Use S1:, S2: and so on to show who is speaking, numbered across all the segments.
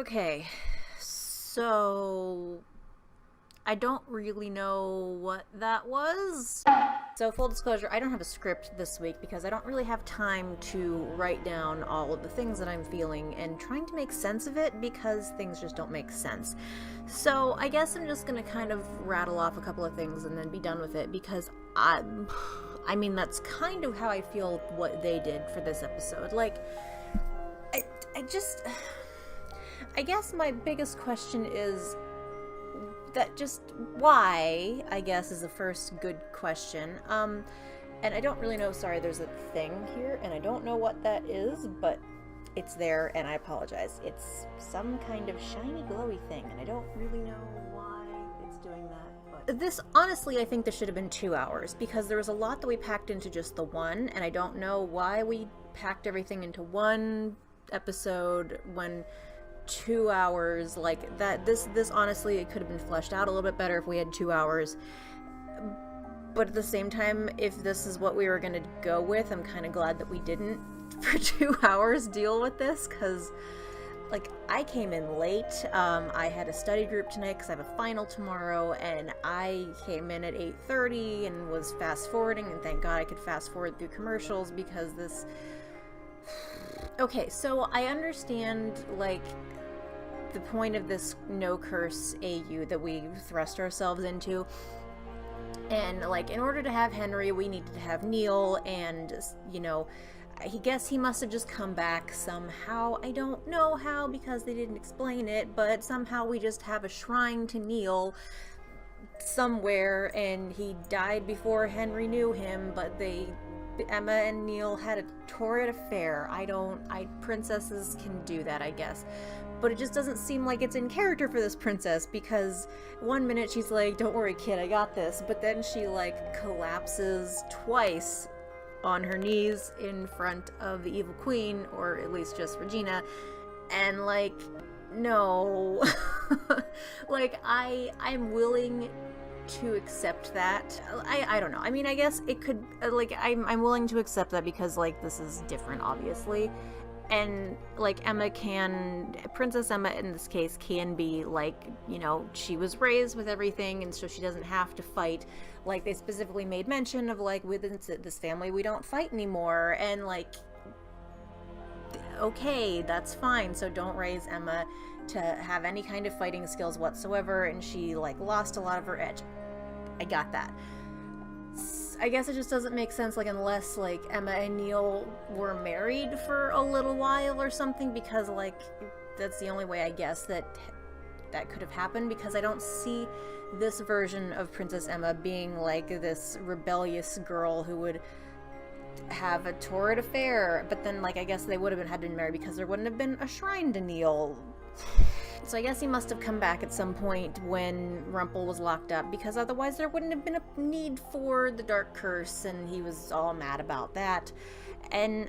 S1: Okay, so I don't really know what that was. So full disclosure, I don't have a script this week because I don't really have time to write down all of the things that I'm feeling and trying to make sense of it because things just don't make sense. So I guess I'm just gonna kind of rattle off a couple of things and then be done with it because I mean that's kind of how I feel what they did for this episode. Like, I just, I guess my biggest question is that just why, I guess, is the first good question. And I don't really know, sorry, there's a thing here, and I don't know what that is, but it's there, and I apologize. It's some kind of shiny, glowy thing, and I don't really know why it's doing that. But this, honestly, I think this should have been 2 hours, because there was a lot that we packed into just the one, and I don't know why we packed everything into one episode when 2 hours, like that, this honestly, it could have been fleshed out a little bit better if we had 2 hours. But at the same time, if this is what we were gonna go with, I'm kind of glad that we didn't for 2 hours deal with this, because like I came in late. I had a study group tonight because I have a final tomorrow, and I came in at 8:30 and was fast forwarding, and thank God I could fast forward through commercials because this. Okay, so I understand, like, the point of this no curse AU that we thrust ourselves into, and like in order to have Henry we needed to have Neil, and you know, I guess he must have just come back somehow. I don't know how because they didn't explain it, but somehow we just have a shrine to Neil somewhere, and he died before Henry knew him, but Emma and Neil had a torrid affair. Princesses can do that, I guess. But it just doesn't seem like it's in character for this princess, because one minute she's like, don't worry kid, I got this, but then she like collapses twice on her knees in front of the evil queen, or at least just Regina, and like, no. Like, I'm willing to accept that. I don't know. I mean, I guess it could, like, I'm willing to accept that because, like, this is different, obviously. And, like, Princess Emma in this case can be, like, you know, she was raised with everything, and so she doesn't have to fight. Like, they specifically made mention of, like, within this family, we don't fight anymore, and, like, okay, that's fine, so don't raise Emma to have any kind of fighting skills whatsoever, and she, like, lost a lot of her edge. I got that. I guess it just doesn't make sense, like, unless, like, Emma and Neil were married for a little while or something, because, like, that's the only way, I guess, that could have happened, because I don't see this version of Princess Emma being, like, this rebellious girl who would have a torrid affair, but then, like, I guess they would have had been married because there wouldn't have been a shrine to Neil. So I guess he must have come back at some point when Rumpel was locked up, because otherwise there wouldn't have been a need for the dark curse, and he was all mad about that. And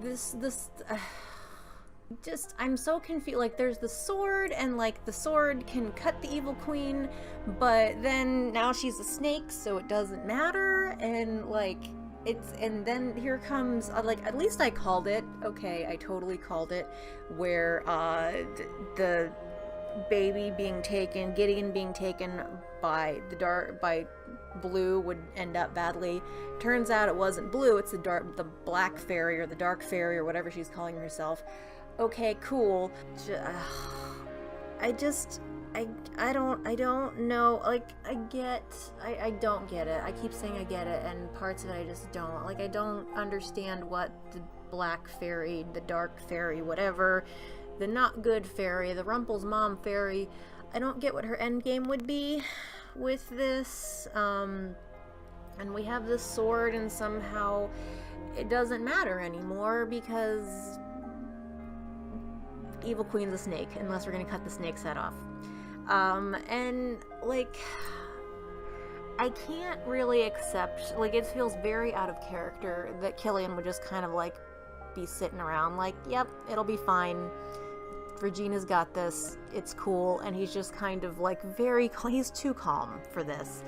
S1: just, I'm so confused. Like, there's the sword, and like the sword can cut the evil queen, but then now she's a snake, so it doesn't matter, and like, and then here comes, like, at least I called it, okay, I totally called it, where, the baby being taken, Gideon being taken by Blue would end up badly. Turns out it wasn't Blue, it's the black fairy, or the dark fairy, or whatever she's calling herself. Okay, cool. I don't know, like, I don't get it. I keep saying I get it, and parts of it I just don't. Like, I don't understand what the black fairy, the dark fairy, whatever, the not good fairy, the Rumpel's mom fairy, I don't get what her end game would be with this, and we have this sword, and somehow it doesn't matter anymore, because evil queen's a snake, unless we're gonna cut the snake's head off. And, like, I can't really accept, like, it feels very out of character that Killian would just kind of, like, be sitting around, like, yep, it'll be fine, Regina's got this, it's cool, and he's just kind of, like, he's too calm for this.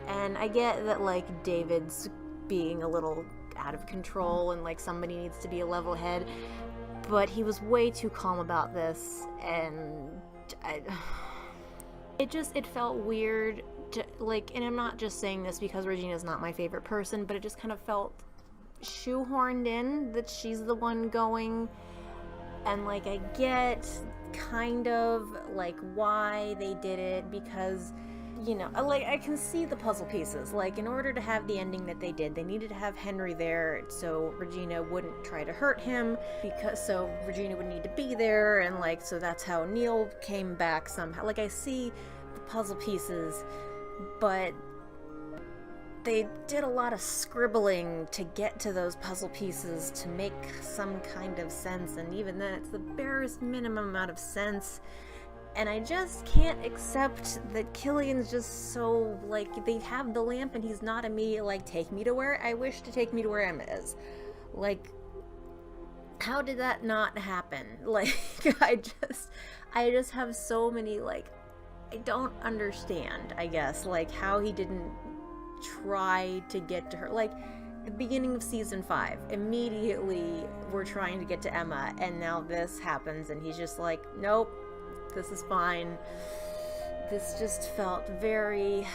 S1: And I get that, like, David's being a little out of control, and, like, somebody needs to be a level head, but he was way too calm about this, and it felt weird to, like, and I'm not just saying this because Regina's not my favorite person, but it just kind of felt shoehorned in that she's the one going, and like I get kind of like why they did it, because you know, like I can see the puzzle pieces. Like, in order to have the ending that they did, they needed to have Henry there so Regina wouldn't try to hurt him, because so Regina would need to be there, and like so that's how Neil came back somehow. Like, I see the puzzle pieces, but they did a lot of scribbling to get to those puzzle pieces to make some kind of sense, and even then it's the barest minimum amount of sense. And I just can't accept that Killian's just so, like, they have the lamp and he's not immediately like, take me to where I wish to take me to where Emma is. Like, how did that not happen? Like, I just have so many, like, I don't understand, I guess, like, how he didn't try to get to her. Like, the beginning of season 5, immediately we're trying to get to Emma, and now this happens, and he's just like, nope, this is fine. This just felt very,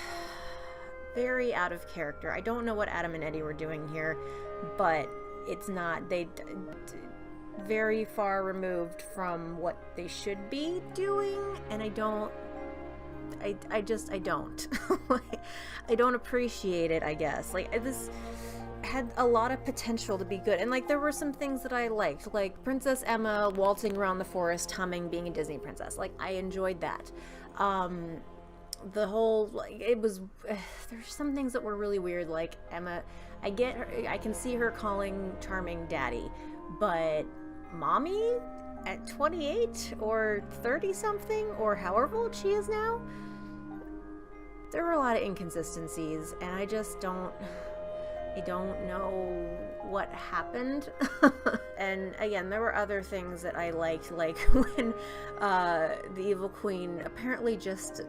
S1: very out of character. I don't know what Adam and Eddie were doing here, but it's not, they very far removed from what they should be doing, and I don't I don't appreciate it, I guess. Like, this had a lot of potential to be good, and like there were some things that I liked, like Princess Emma waltzing around the forest humming, being a Disney princess. Like, I enjoyed that. The whole, like, it was there's some things that were really weird, like Emma, I get her, I can see her calling Charming daddy, but mommy at 28 or 30 something, or however old she is now, there were a lot of inconsistencies, and I don't know what happened. And again, there were other things that I liked, like when the evil queen apparently just,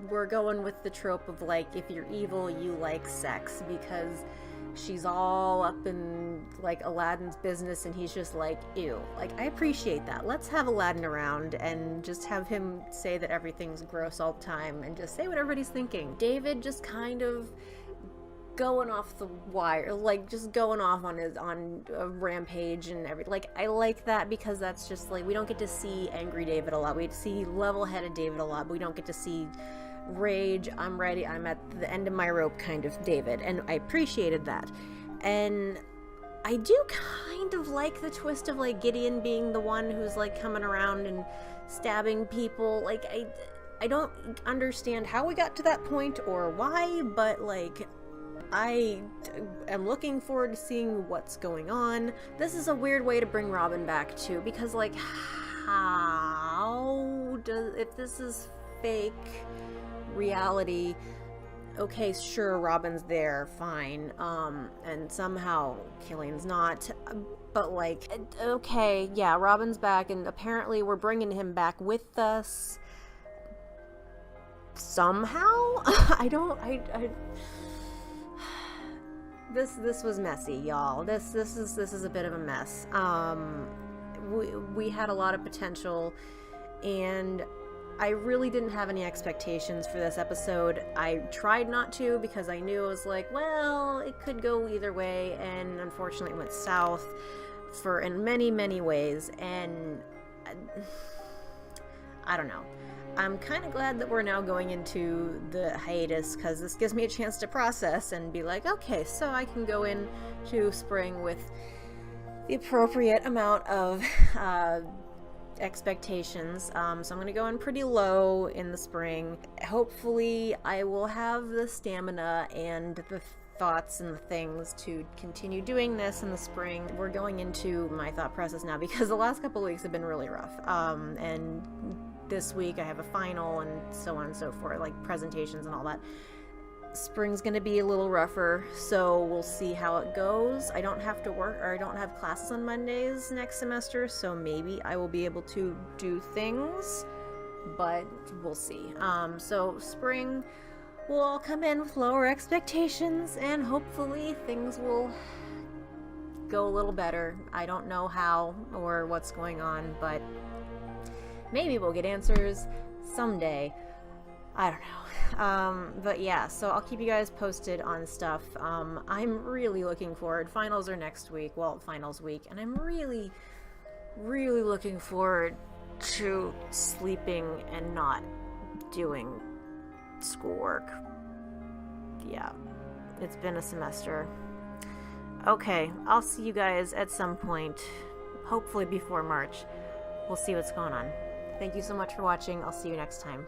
S1: we're going with the trope of like, if you're evil, you like sex, because she's all up in like Aladdin's business and he's just like, ew. Like, I appreciate that. Let's have Aladdin around and just have him say that everything's gross all the time and just say what everybody's thinking. David just kind of going off the wire, like just going off on a rampage and everything. Like, I like that because that's just like, we don't get to see angry David a lot. We see level-headed David a lot, but we don't get to see rage, I'm ready, I'm at the end of my rope kind of David, and I appreciated that. And I do kind of like the twist of like Gideon being the one who's like coming around and stabbing people. Like, I don't understand how we got to that point or why, but like, I am looking forward to seeing what's going on. This is a weird way to bring Robin back too, because like, how does, if this is fake reality, okay, sure, Robin's there, fine, and somehow Killian's not, but like, okay, yeah, Robin's back, and apparently we're bringing him back with us somehow. This was messy, y'all. This is a bit of a mess. We had a lot of potential, and I really didn't have any expectations for this episode. I tried not to because I knew it was like, well, it could go either way, and unfortunately it went south in many, many ways, and I don't know. I'm kind of glad that we're now going into the hiatus, because this gives me a chance to process and be like, okay, so I can go into spring with the appropriate amount of expectations. So I'm going to go in pretty low in the spring. Hopefully I will have the stamina and the thoughts and the things to continue doing this in the spring. We're going into my thought process now, because the last couple of weeks have been really rough. And this week I have a final and so on and so forth, like presentations and all that. Spring's gonna be a little rougher, so we'll see how it goes. I don't have to work, or I don't have classes on Mondays next semester, so maybe I will be able to do things, but we'll see. So spring will all come in with lower expectations, and hopefully things will go a little better. I don't know how or what's going on, but maybe we'll get answers someday. I don't know. But yeah, so I'll keep you guys posted on stuff. I'm really looking forward. Finals are next week. Well, finals week. And I'm really, really looking forward to sleeping and not doing schoolwork. Yeah, it's been a semester. Okay, I'll see you guys at some point, hopefully before March. We'll see what's going on. Thank you so much for watching. I'll see you next time.